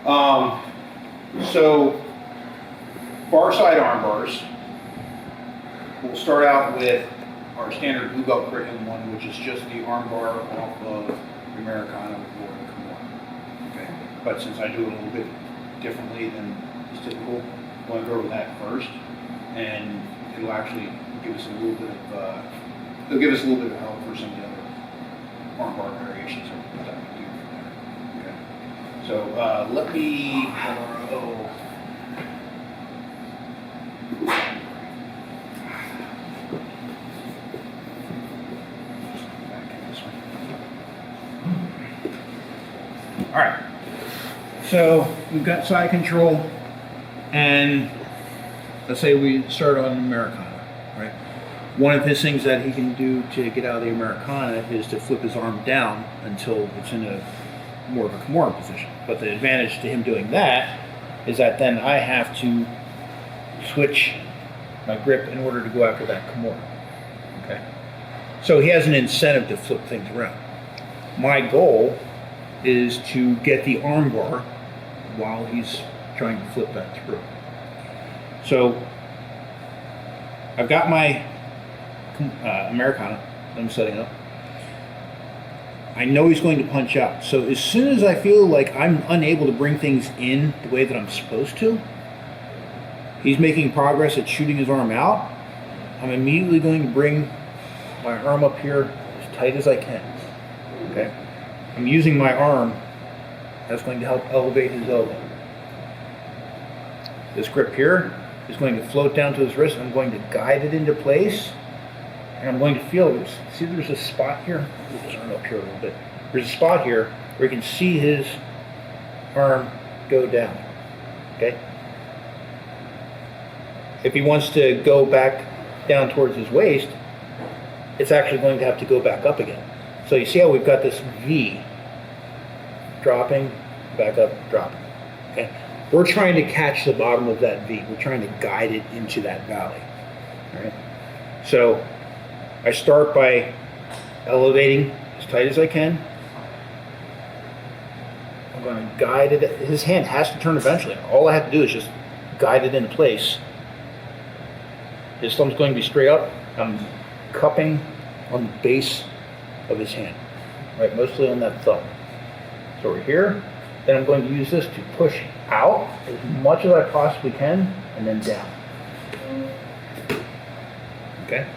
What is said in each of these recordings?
So far side arm bars. We'll start out with our standard blue belt curriculum one, which is just the arm bar off of the Americana or the Kimura. Okay. But since I do it a little bit differently than is typical, I'm going to go over that first, and it'll actually give us a little bit of it'll give us a little bit of help for some of the other arm bar variations that I can do from there. Okay. So let me borrow. All right, so we've got side control, and let's say we start on Americana, right? One of his things that he can do to get out of the Americana is to flip his arm down until it's in a more of a Kimura position. But the advantage to him doing that is that then I have to switch my grip in order to go after that Kimura, okay? So he has an incentive to flip things around. My goal is to get the arm bar while he's trying to flip that through. So I've got my Americana that I'm setting up. I know he's going to punch out. So as soon as I feel like I'm unable to bring things in the way that I'm supposed to, he's making progress at shooting his arm out, I'm immediately going to bring my arm up here as tight as I can. Okay? I'm using my arm. That's going to help elevate his elbow. This grip here is going to float down to his wrist. I'm going to guide it into place, and I'm going to feel this. See, there's a spot here. Let's turn up here a little bit. There's a spot here where you can see his arm go down. Okay. If he wants to go back down towards his waist, it's actually going to have to go back up again. So you see how we've got this V, dropping, back up, dropping, okay? We're trying to catch the bottom of that V. We're trying to guide it into that valley, all right? So I start by elevating as tight as I can. I'm going to guide it. His hand has to turn eventually. All I have to do is just guide it into place. His thumb's going to be straight up. I'm cupping on the base of his hand, right, mostly on that thumb. So we're here, then I'm going to use this to push out as much as I possibly can, and then down. Okay?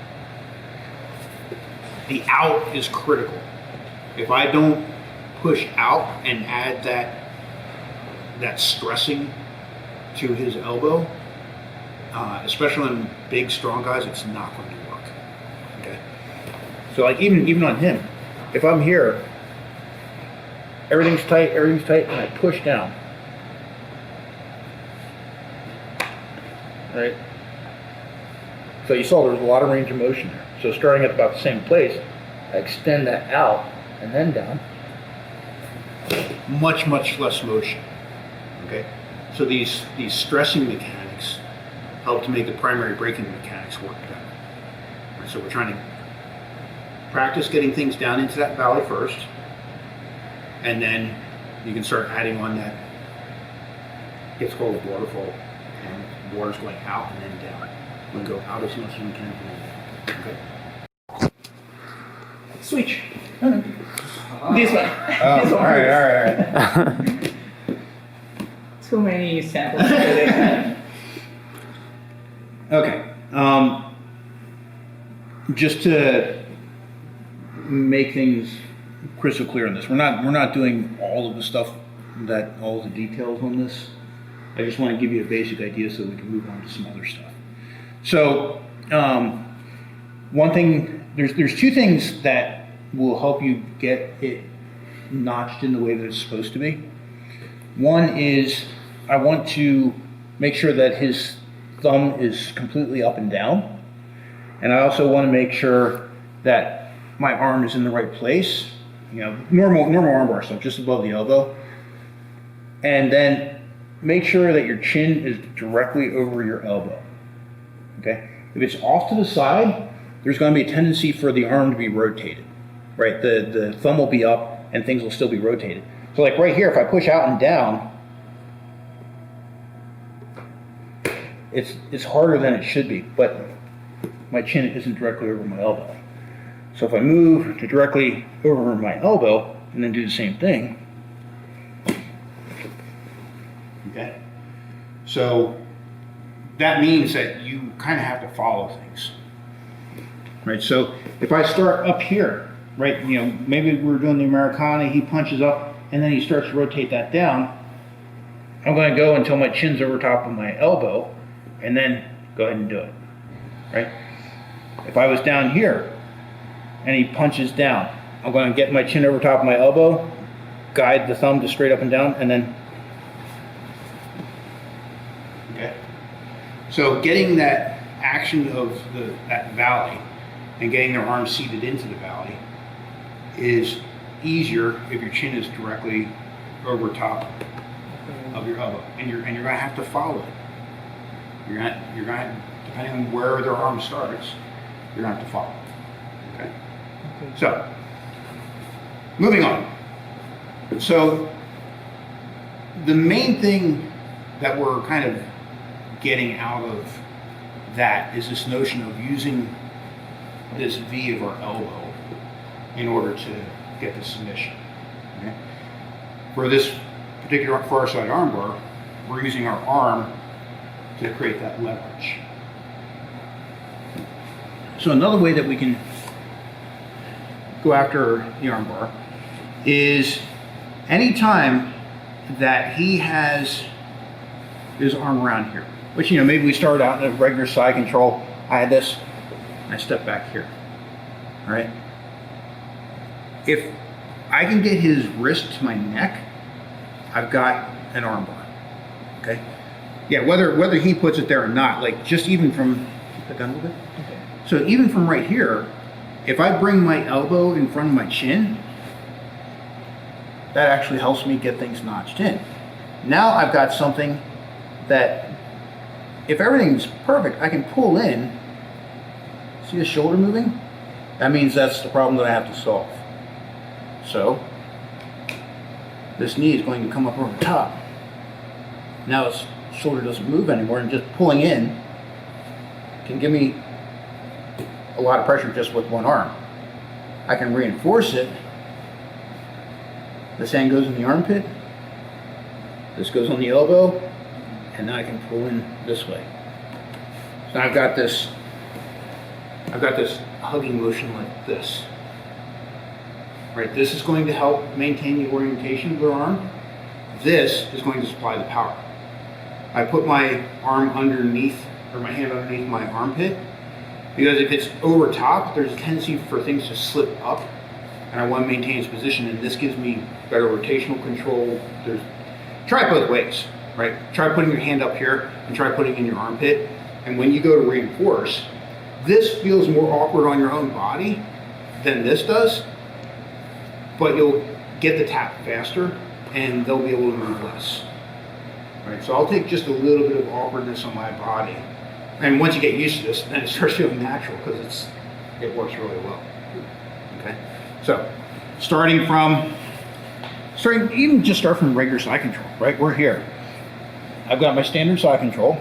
The out is critical. If I don't push out and add that stressing to his elbow, especially on big, strong guys, it's not going to work. Okay? So like even on him, if I'm here, everything's tight, and I push down. Right? So you saw there was a lot of range of motion there. So starting at about the same place, I extend that out and then down. Much, much less motion. Okay? So these stressing mechanics help to make the primary braking mechanics work better. Right? So we're trying to practice getting things down into that valley first, and then you can start adding on that. It's called a waterfall, and water's going out and then down. We go out as much as we can and then down. Okay. Switch. This one. Oh, all right. Too many samples today. Okay. Just to make things crystal clear on this, we're not doing all of the stuff all the details on this. I just want to give you a basic idea so we can move on to some other stuff. So one thing, there's two things that will help you get it notched in the way that it's supposed to be. One is I want to make sure that his thumb is completely up and down, and I also want to make sure that my arm is in the right place, normal armbar stuff, just above the elbow. And then make sure that your chin is directly over your elbow, okay? If it's off to the side, there's gonna be a tendency for the arm to be rotated, right? The thumb will be up and things will still be rotated. So like right here, if I push out and down, it's harder than it should be, but my chin isn't directly over my elbow. So if I move to directly over my elbow and then do the same thing, okay? So that means that you kind of have to follow things, right? So if I start up here, right, you know, maybe we're doing the Americana, he punches up and then he starts to rotate that down. I'm going to go until my chin's over top of my elbow and then go ahead and do it, right? If I was down here and he punches down, I'm going to get my chin over top of my elbow, guide the thumb to straight up and down, and then, okay. So getting that action of that valley and getting their arms seated into the valley is easier if your chin is directly over top of your elbow, and you're going to have to follow it. You're going to, depending on where their arm starts, you're going to have to follow. Okay. So, moving on. So, the main thing that we're kind of getting out of that is this notion of using this V of our elbow in order to get the submission. Okay? For this particular far side armbar, we're using our arm to create that leverage. So another way that we can go after the armbar is anytime that he has his arm around here, which, you know, maybe we started out in a regular side control. I had this, I step back here, all right? If I can get his wrist to my neck, I've got an armbar, okay? Yeah, whether he puts it there or not, like just even from, keep that down a little bit. Okay. So even from right here, if I bring my elbow in front of my chin, that actually helps me get things notched in. Now I've got something that, if everything's perfect, I can pull in. See the shoulder moving? That means that's the problem that I have to solve. So, this knee is going to come up over top. Now his shoulder doesn't move anymore, and just pulling in can give me a lot of pressure just with one arm. I can reinforce it. This hand goes in the armpit, this goes on the elbow, and now I can pull in this way. So I've got this hugging motion like this. Right, this is going to help maintain the orientation of the arm. This is going to supply the power. I put my arm underneath, or my hand underneath my armpit, because if it's over top, there's a tendency for things to slip up, and I want to maintain its position, and this gives me better rotational control. Try it both ways, right? Try putting your hand up here, and try putting it in your armpit, and when you go to reinforce, this feels more awkward on your own body than this does, but you'll get the tap faster, and they'll be able to move less. Right, so I'll take just a little bit of awkwardness on my body, and once you get used to this, then it starts feeling natural because it works really well. Okay, so even just start from regular side control. Right, we're here. I've got my standard side control.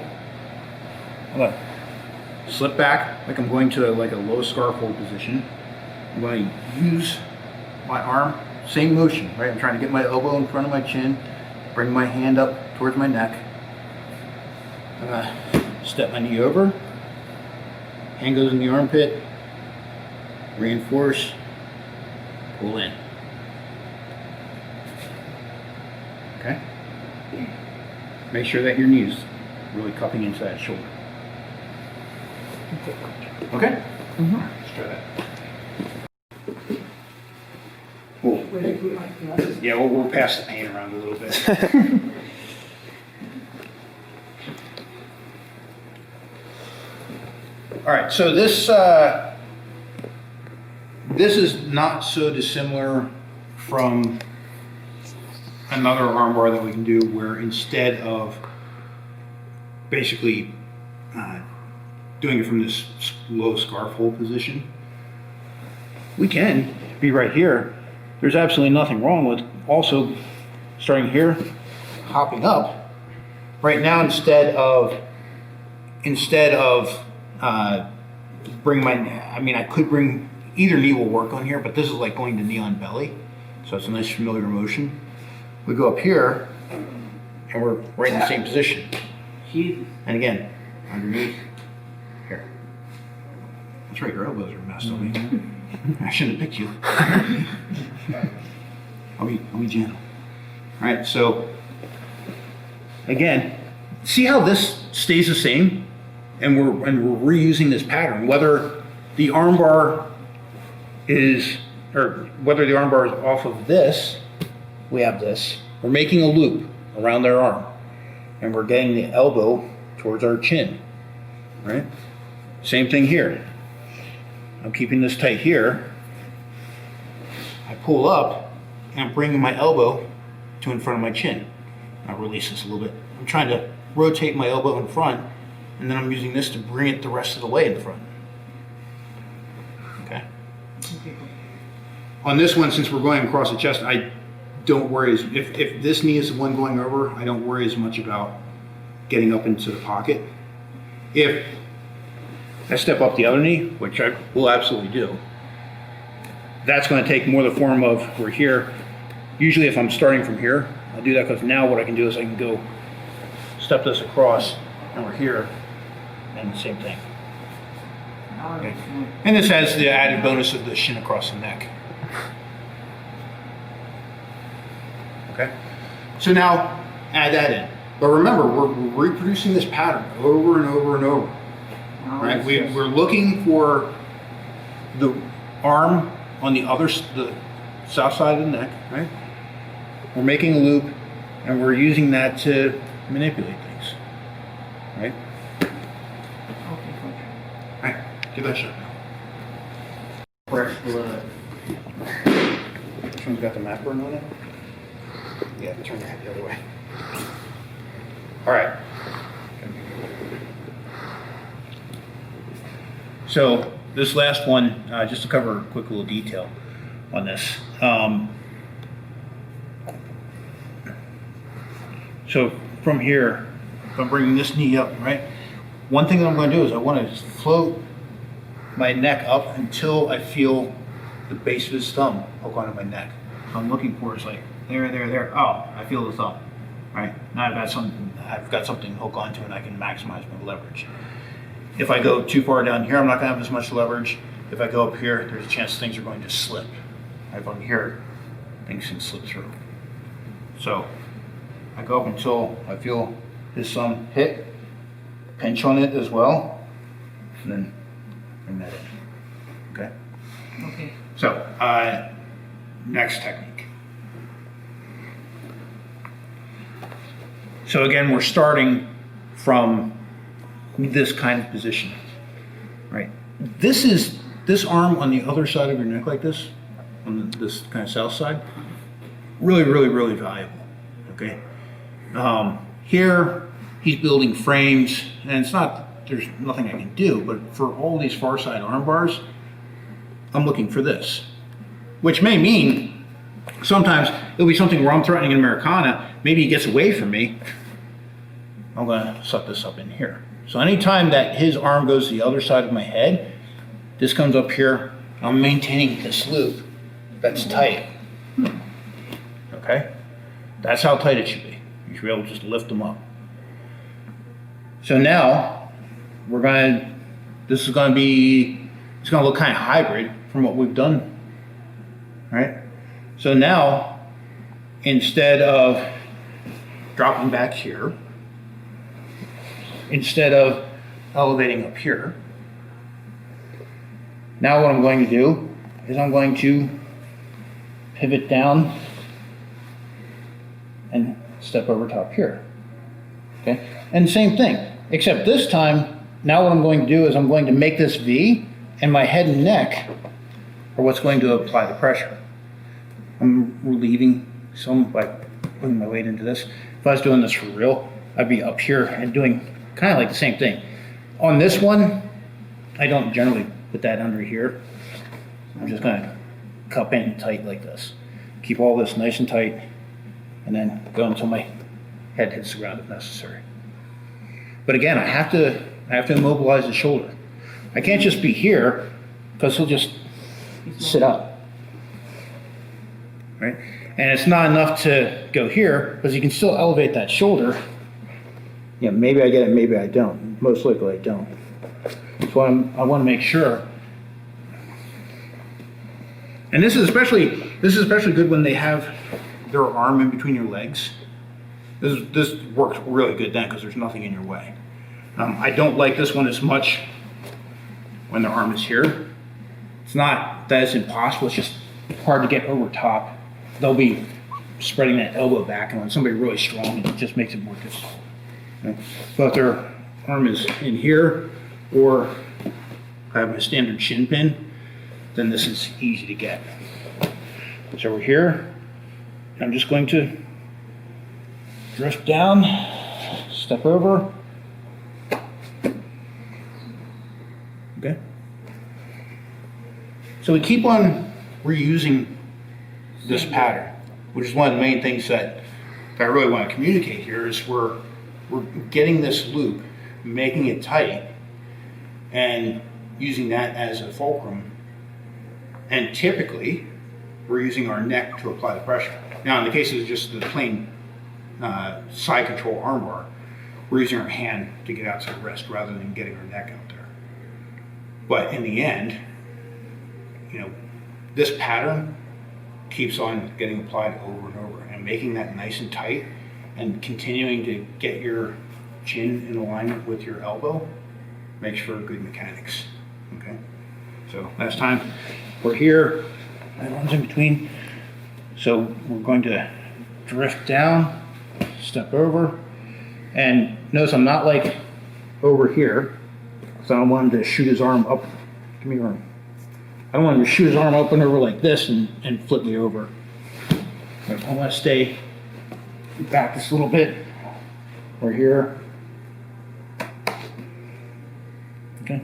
I'm gonna slip back like I'm going to like a low scarf hold position. I'm going to use my arm, same motion, right? I'm trying to get my elbow in front of my chin, bring my hand up towards my neck. I'm gonna step my knee over, hand goes in the armpit, reinforce, pull in. Okay? Make sure that your knee is really cupping into that shoulder. Okay? Mm-hmm. Let's try that. We'll pass the paint around a little bit. All right, so this is not so dissimilar from another armbar that we can do, where instead of basically doing it from this low scarf hold position, we can be right here. There's absolutely nothing wrong with also starting here, hopping up. Right now, instead of instead of bring my, I mean, I could bring, either knee will work on here, but this is like going to knee on belly. So it's a nice familiar motion. We go up here and we're right in the same position. And again, underneath here. That's right, your elbows are messed up. I shouldn't have picked you. I'll be gentle. All right, so again, see how this stays the same, and we're reusing this pattern. Whether the armbar is, or whether the armbar is off of this, we have this. We're making a loop around their arm, and we're getting the elbow towards our chin. Right? Same thing here. I'm keeping this tight here. I pull up and I'm bringing my elbow to in front of my chin. I'll release this a little bit. I'm trying to rotate my elbow in front, and then I'm using this to bring it the rest of the way in front. Okay? On this one, since we're going across the chest, I don't worry. If this knee is the one going over, I don't worry as much about getting up into the pocket. If I step up the other knee, which I will absolutely do, that's going to take more the form of, we're here. Usually if I'm starting from here, I'll do that because now what I can do is I can go step this across and we're here, and the same thing. Okay. And this has the added bonus of the shin across the neck. Okay, so now add that in. But remember, we're reproducing this pattern over and over and over. Right? We're looking for the arm on the south side of the neck, right? We're making a loop, and we're using that to manipulate things, right? All right, give that a shot now. Fresh blood. This one's got the map burn on it? Yeah, turn your head the other way. All right. So this last one, just to cover a quick little detail on this. So from here, if I'm bringing this knee up, right? One thing that I'm going to do is I want to float my neck up until I feel the base of his thumb hook onto my neck. So I'm looking for is like there. Oh, I feel the thumb. Right? Now I've got something to hook onto, and I can maximize my leverage. If I go too far down here, I'm not going to have as much leverage. If I go up here, there's a chance things are going to slip. If I'm here, things can slip through. So I go up until I feel his thumb hit, pinch on it as well, and then bring that in. Okay? Okay. So, next technique. So again, we're starting from this kind of position, right? This arm on the other side of your neck like this, on this kind of south side, really, really, really valuable, okay? Here, he's building frames, and there's nothing I can do, but for all these far side arm bars, I'm looking for this, which may mean sometimes it'll be something where I'm threatening an Americana, maybe he gets away from me, I'm gonna suck this up in here. So anytime that his arm goes to the other side of my head, this comes up here, I'm maintaining this loop that's tight. Okay? That's how tight it should be. You should be able to just lift them up. So now, it's gonna look kind of hybrid from what we've done, right? So now, instead of dropping back here, instead of elevating up here, now what I'm going to do is I'm going to pivot down and step over top here. Okay? And same thing, except this time, now what I'm going to do is I'm going to make this V, and my head and neck are what's going to apply the pressure. I'm relieving some by putting my weight into this. If I was doing this for real, I'd be up here and doing kind of like the same thing. On this one, I don't generally put that under here. I'm just going to cup in tight like this. Keep all this nice and tight, and then go until my head hits the ground if necessary. But again, I have to I have to immobilize the shoulder. I can't just be here because he'll just sit up, right? And it's not enough to go here because you can still elevate that shoulder. Yeah, maybe I get it, maybe I don't. Most likely I don't. So I want to make sure. And this is especially good when they have their arm in between your legs. This works really good then because there's nothing in your way. I don't like this one as much when their arm is here. It's not that it's impossible, it's just hard to get over top. They'll be spreading that elbow back, and when somebody really strong, it just makes it more difficult. Right? So if their arm is in here, or I have my standard shin pin, then this is easy to get. So we're here, I'm just going to drift down, step over. Okay. So we keep on reusing this pattern, which is one of the main things that I really want to communicate here is we're getting this loop, making it tight, and using that as a fulcrum. And typically, we're using our neck to apply the pressure. Now, in the case of just the plain side control armbar, we're using our hand to get out to the wrist rather than getting our neck out there. But in the end, you know, this pattern keeps on getting applied over and over and making that nice and tight and continuing to get your chin in alignment with your elbow makes for good mechanics. Okay, so last time we're here, that one's in between. So we're going to drift down, step over, and notice I'm not like over here, so I don't want him to shoot his arm up. Give me your arm. I don't want him to shoot his arm up and over like this and flip me over. But I want to stay back just a little bit. We're here. Okay.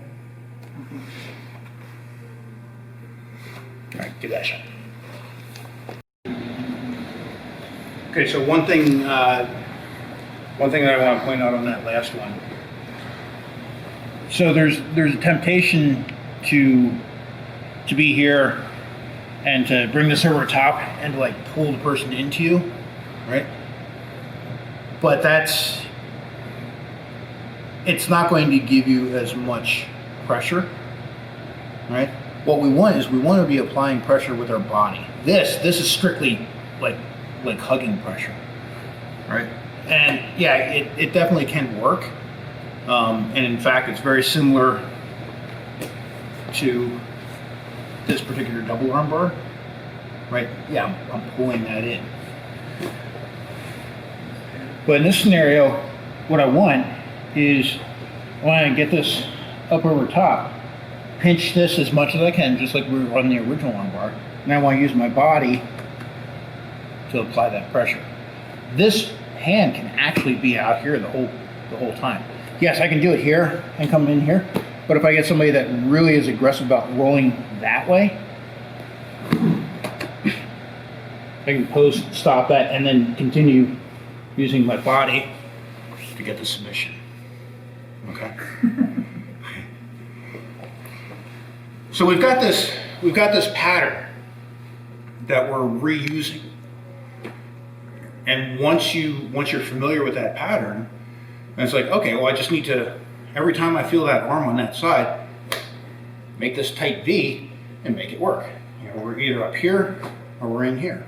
All right, give that a shot. Okay, so one thing that I want to point out on that last one. So there's a temptation to be here and to bring this over top and to like pull the person into you, right? But it's not going to give you as much pressure, right? What we want is we want to be applying pressure with our body. This is strictly like hugging pressure, right? And yeah, it definitely can work. And in fact, it's very similar to this particular double arm bar, right? Yeah, I'm pulling that in. But in this scenario, what I want is I want to get this up over top, pinch this as much as I can, just like we were on the original arm bar, and I want to use my body to apply that pressure. This hand can actually be out here the whole time. Yes, I can do it here and come in here, but if I get somebody that really is aggressive about rolling that way, I can post, stop that, and then continue using my body to get the submission. Okay. So we've got this pattern that we're reusing, and once you're familiar with that pattern, and it's like, okay, well, I just need to, every time I feel that arm on that side, make this tight V and make it work. You know, we're either up here or we're in here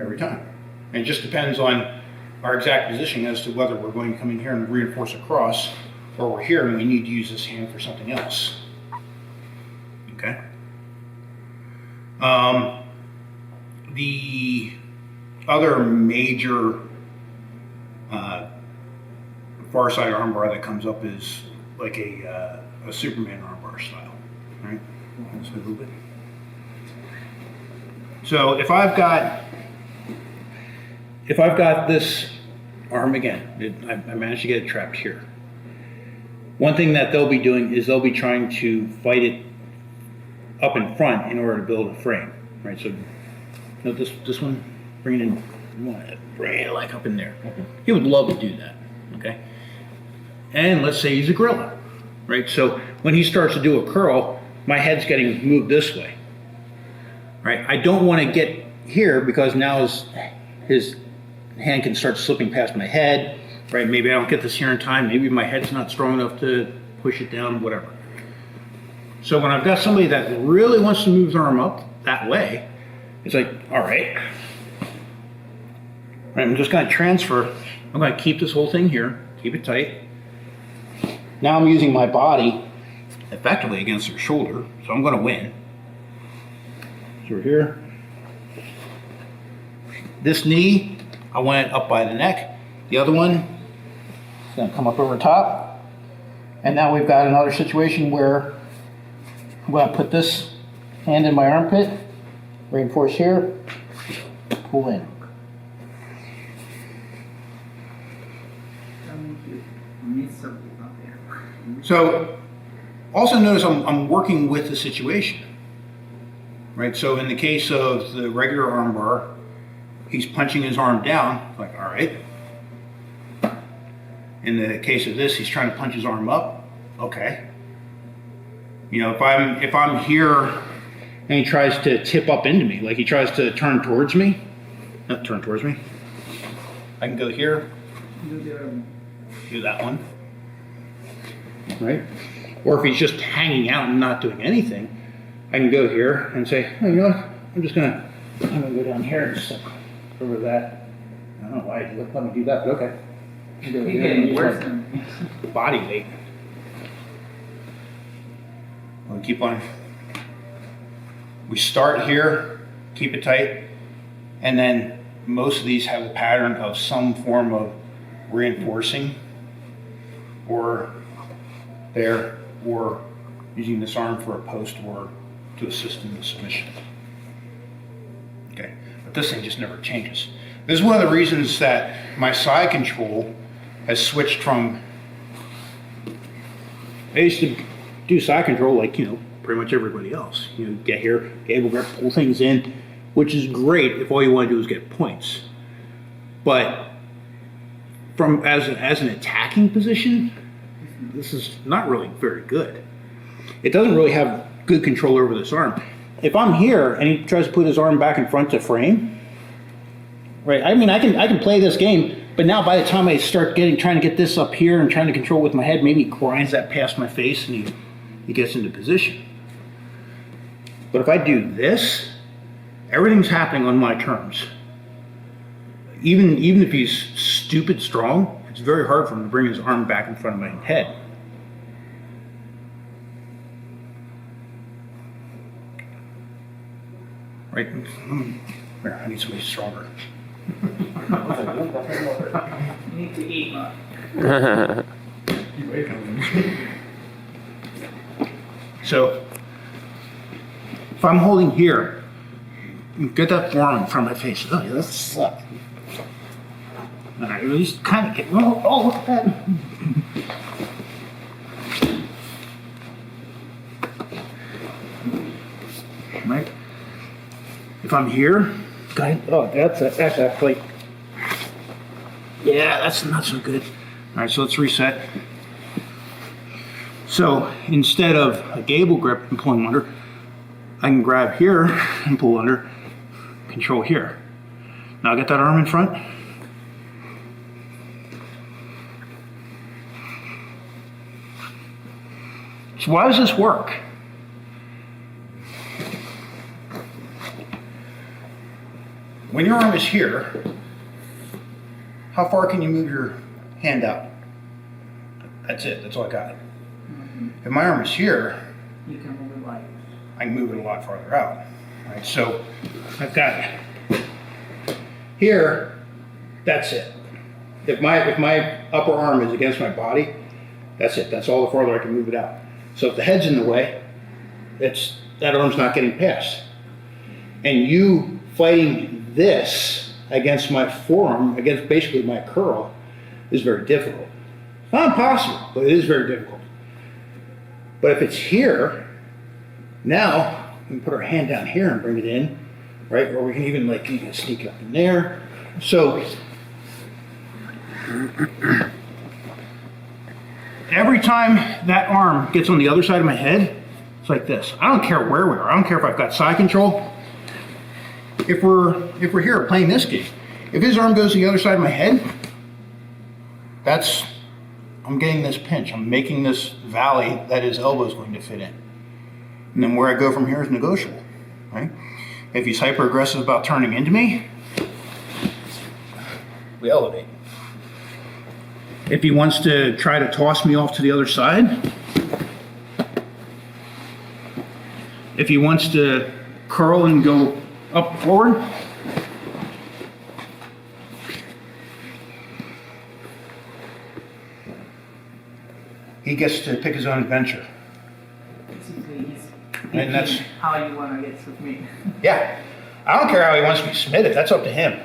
every time. And it just depends on our exact position as to whether we're going to come in here and reinforce across, or we're here and we need to use this hand for something else. Okay. The other major far side armbar that comes up is like a Superman armbar style, right? This way a little bit. So if I've got this arm again, I managed to get it trapped here. One thing that they'll be doing is they'll be trying to fight it up in front in order to build a frame, right? So note this one, bring it in, you want to bring it like up in there. Okay. He would love to do that, okay? And let's say he's a gorilla, right? So when he starts to do a curl, my head's getting moved this way, right? I don't want to get here because now his hand can start slipping past my head, right? Maybe I don't get this here in time. Maybe my head's not strong enough to push it down, whatever. So when I've got somebody that really wants to move his arm up that way, it's like, all right, I'm just going to transfer. I'm going to keep this whole thing here, keep it tight. Now I'm using my body effectively against their shoulder, so I'm going to win. So we're here. This knee, I want it up by the neck. The other one is going to come up over top. And now we've got another situation where I'm going to put this hand in my armpit, reinforce here, pull in. So also notice I'm working with the situation, right? So in the case of the regular armbar, he's punching his arm down, like, all right. In the case of this, he's trying to punch his arm up, okay. You know, if I'm here and he tries to tip up into me, like he tries to turn towards me, not turn towards me, I can go here, do that one, right? Or if he's just hanging out and not doing anything, I can go here and say, oh, you know what, I'm gonna go down here and step over that. I don't know why you let me do that, but okay. He's getting worse than body weight. We'll keep on. We start here, keep it tight, and then most of these have a pattern of some form of reinforcing, or there, or using this arm for a post or to assist in the submission. Okay, but this thing just never changes. This is one of the reasons that my side control has switched from, I used to do side control like, you know, pretty much everybody else. You know, get here, cable grip, pull things in, which is great if all you want to do is get points. But from as an attacking position, this is not really very good. It doesn't really have good control over this arm. If I'm here and he tries to put his arm back in front to frame, right? I mean, I can play this game, but now by the time I start trying to get this up here and trying to control with my head, maybe he grinds that past my face and he gets into position. But if I do this, everything's happening on my terms. Even if he's stupid strong, it's very hard for him to bring his arm back in front of my head. Right? Here, I need somebody stronger. You need to eat more. So, if I'm holding here, get that forearm in front of my face. Oh, yeah, that sucks. All right, at least kind of get. Oh, look at that. Right? If I'm here, that's actually. Yeah, that's not so good. All right, so let's reset. So instead of a gable grip and pulling under, I can grab here and pull under, control here. Now get that arm in front. So why does this work? When your arm is here, how far can you move your hand out? That's it, that's all I got. If my arm is here, You can move it like. I can move it a lot farther out. Right, so I've got here, that's it. If my upper arm is against my body, that's it. That's all the farther I can move it out. So if the head's in the way, that arm's not getting past. And you fighting this against my forearm, against basically my curl, is very difficult. It's not impossible, but it is very difficult. But if it's here, now we can put our hand down here and bring it in, right? Or we can even you can sneak it up in there. So every time that arm gets on the other side of my head, it's like this. I don't care where we are. I don't care if I've got side control. If we're here playing this game, if his arm goes to the other side of my head, I'm getting this pinch. I'm making this valley that his elbow is going to fit in. And then where I go from here is negotiable, right? If he's hyper aggressive about turning into me, we elevate. If he wants to try to toss me off to the other side, if he wants to curl and go up forward, he gets to pick his own adventure. Basically, he's And that's how you want to get with me. Yeah, I don't care how he wants to be submitted. That's up to him.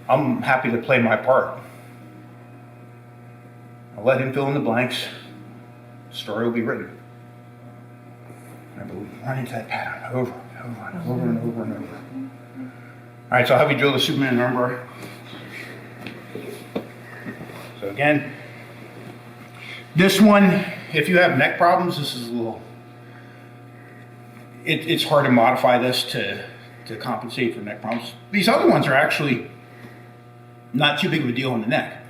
I'm happy to play my part. I'll let him fill in the blanks. The story will be written. And we'll run into that pattern over and over and over and over and over. All right, so I'll have you drill the Superman armbar. So again, this one, if you have neck problems, this is a little. It's hard to modify this to compensate for neck problems. These other ones are actually not too big of a deal on the neck,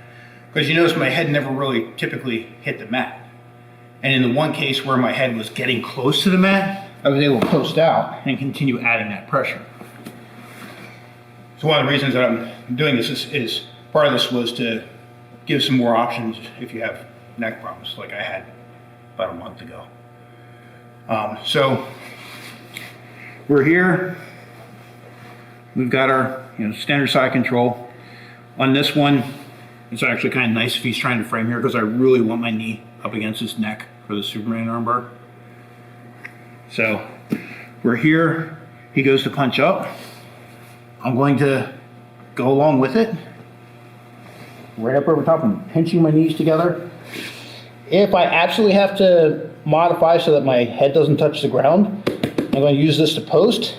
because you notice my head never really typically hit the mat. And in the one case where my head was getting close to the mat, I was able to post out and continue adding that pressure. So one of the reasons that I'm doing this is part of this was to give some more options if you have neck problems like I had about a month ago. So we're here. We've got our standard side control. On this one, it's actually kind of nice if he's trying to frame here, because I really want my knee up against his neck for the Superman armbar. So we're here. He goes to punch up. I'm going to go along with it, right up over top and pinching my knees together. If I absolutely have to modify so that my head doesn't touch the ground, I'm going to use this to post.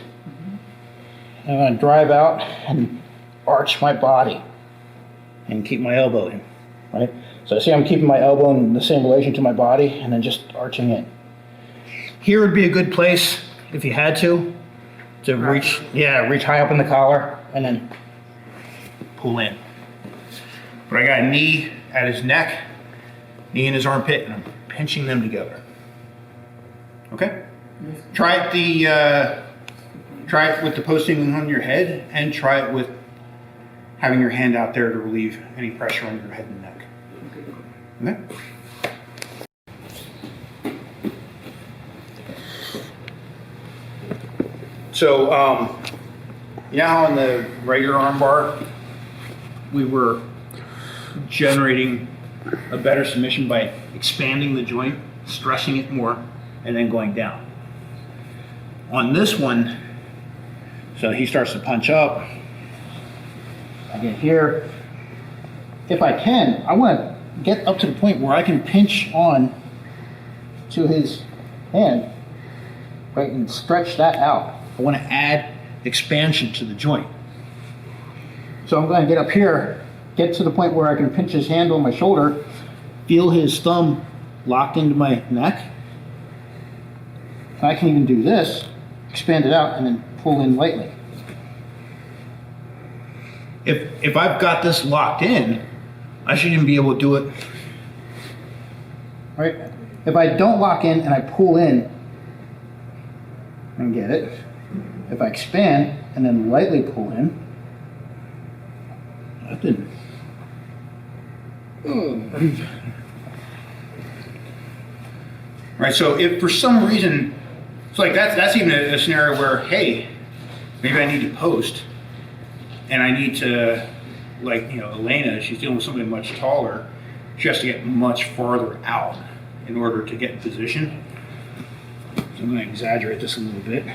I'm going to drive out and arch my body and keep my elbow in, right? So see, I'm keeping my elbow in the same relation to my body and then just arching in. Here would be a good place, if you had to reach high up in the collar and then pull in. But I got a knee at his neck, knee in his armpit, and I'm pinching them together. Okay? Try it with the posting on your head, and try it with having your hand out there to relieve any pressure on your head and neck. Okay? So, how on the regular armbar, we were generating a better submission by expanding the joint, stressing it more, and then going down. On this one, so he starts to punch up. I get here. If I can, I want to get up to the point where I can pinch on to his hand, right, and stretch that out. I want to add expansion to the joint. So I'm going to get up here, get to the point where I can pinch his hand on my shoulder, feel his thumb locked into my neck. And I can even do this, expand it out, and then pull in lightly. If I've got this locked in, I should even be able to do it. Right? If I don't lock in and I pull in and get it, if I expand and then lightly pull in, that didn't. Right, so if for some reason, it's like that's even a scenario where, hey, maybe I need to post, and I need to, Elena, she's dealing with somebody much taller, she has to get much farther out in order to get in position. So I'm going to exaggerate this a little bit.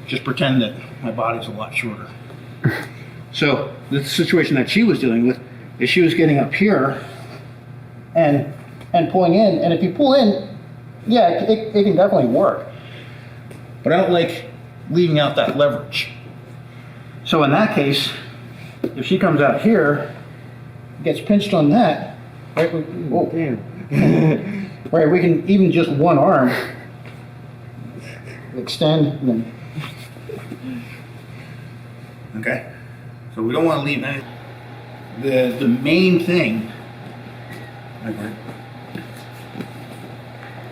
Just pretend that my body's a lot shorter. So the situation that she was dealing with is she was getting up here and pulling in, and if you pull in, yeah, it can definitely work. But I don't like leaving out that leverage. So in that case, if she comes out here, gets pinched on that, Right, whoa, damn. Right, we can even just one arm extend and then. Okay, so we don't want to leave any. The main thing.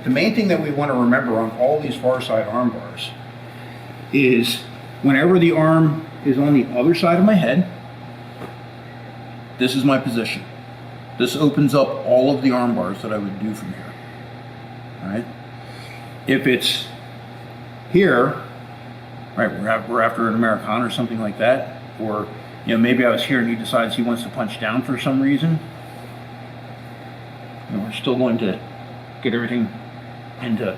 The main thing that we want to remember on all these far side arm bars is whenever the arm is on the other side of my head, this is my position. This opens up all of the arm bars that I would do from here. All right. If it's here, right, we're after an Americana or something like that, or maybe I was here and he decides he wants to punch down for some reason. We're still going to get everything into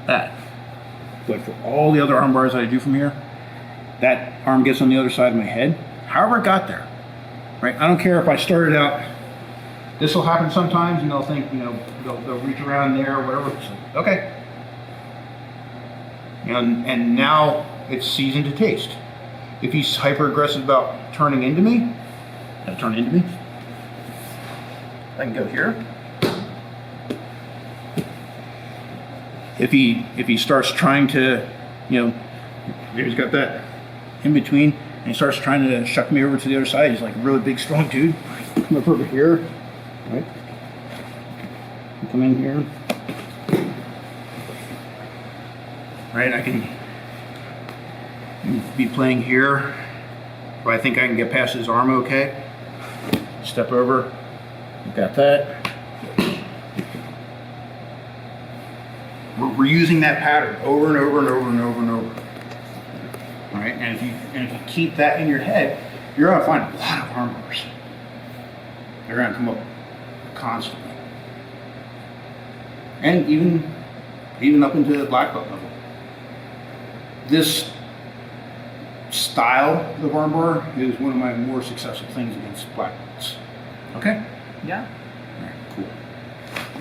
that. But for all the other arm bars that I do from here, that arm gets on the other side of my head. However it got there, right? I don't care if I started out. This will happen sometimes, and they'll think, they'll reach around there or whatever. So, okay. And now it's seasoned to taste. If he's hyper aggressive about turning into me, I can go here. If he starts trying to, he's got that in between, and he starts trying to shuck me over to the other side. He's like a really big, strong dude. Come up over here, right? Come in here, right? I can be playing here, but I think I can get past his arm okay. Step over, got that. We're using that pattern over and over and over and over and over. All right, and if you keep that in your head, you're gonna find a lot of arm bars. They're gonna come up constantly, and even up into the black belt level. This style of arm bar is one of my more successful things against black belts. Okay? Yeah. All right, cool.